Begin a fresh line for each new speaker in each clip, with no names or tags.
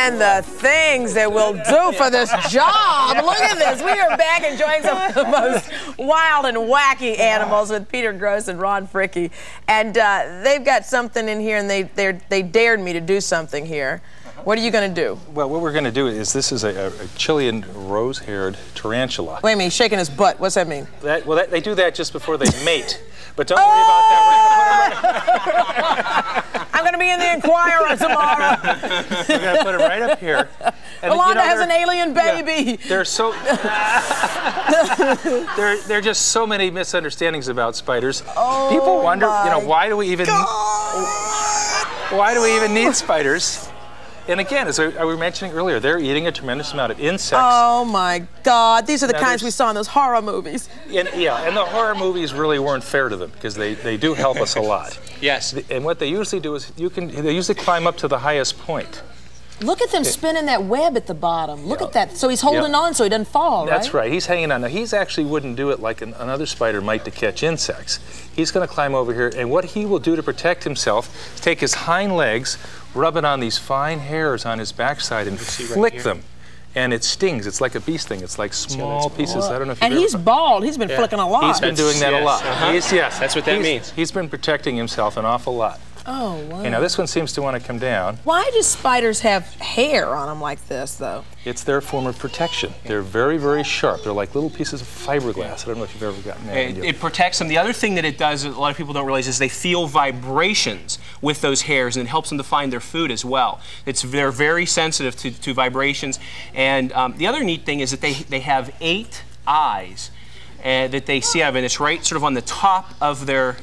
And the things that we'll do for this job. Look at this. We are back enjoying some of the most wild and wacky animals with Peter Gross and Ron Fricke. And they've got something in here, and they dared me to do something here. What are you going to do?
Well, what we're going to do is, this is a Chilean rose-haired tarantula.
Wait a minute, he's shaking his butt. What's that mean?
They do that just before they mate. But don't worry about that.
I'm going to be in the Inquirer tomorrow.
We're going to put it right up here. And,
Rolonda has an alien baby.
Yeah, there's so there are just so many misunderstandings about spiders.
Oh,
people wonder, why do we even need spiders? And again, as I was mentioning earlier, they're eating a tremendous amount of insects.
Oh my God, these are the kinds we saw in those horror movies.
And the horror movies really weren't fair to them, because they do help us a lot.
Yes.
And what they usually do is they usually climb up to the highest point.
Look at them spinning that web at the bottom. Look at that. So he's holding on so he doesn't fall, right?
That's right. He's hanging on. Now, he actually wouldn't do it like another spider might to catch insects. He's going to climb over here, and what he will do to protect himself is take his hind legs, rub it on these fine hairs on his backside, and flick them. And it stings. It's like a bee sting. It's like small pieces. I don't know if you've
And he's bald. He's been flicking a lot.
He's been doing that a lot.
Yes, that's what that means.
He's been protecting himself an awful lot.
Oh, wow.
Now, this one seems to want to come down.
Why do spiders have hair on them like this, though?
It's their form of protection. They're very, very sharp. They're like little pieces of fiberglass. I don't know if you've ever gotten that.
It protects them. The other thing that it does, that a lot of people don't realize, is they feel vibrations with those hairs, and it helps them to find their food as well. They're very sensitive to vibrations. And the other neat thing is that they have 8 eyes that they see out of, and it's right sort of on the top of their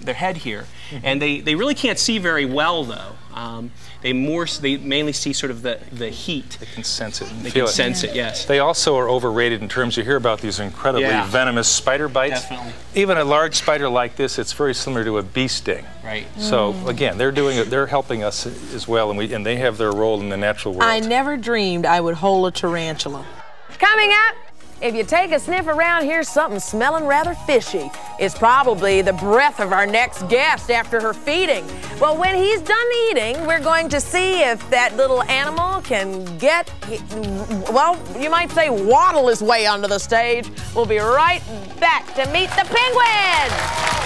head here. And they really can't see very well, though. They mainly see sort of the heat.
They can sense it.
They can sense it, yes.
They also are overrated in terms, you hear about these incredibly venomous spider bites.
Definitely.
Even a large spider like this, it's very similar to a bee sting.
Right.
So again, they're helping us as well, and they have their role in the natural world.
I never dreamed I would hold a tarantula.
Coming up, if you take a sniff around here, something smelling rather fishy. It's probably the breath of our next guest after her feeding. Well, when he's done eating, we're going to see if that little animal can get, well, you might say waddle his way onto the stage. We'll be right back to meet the penguins.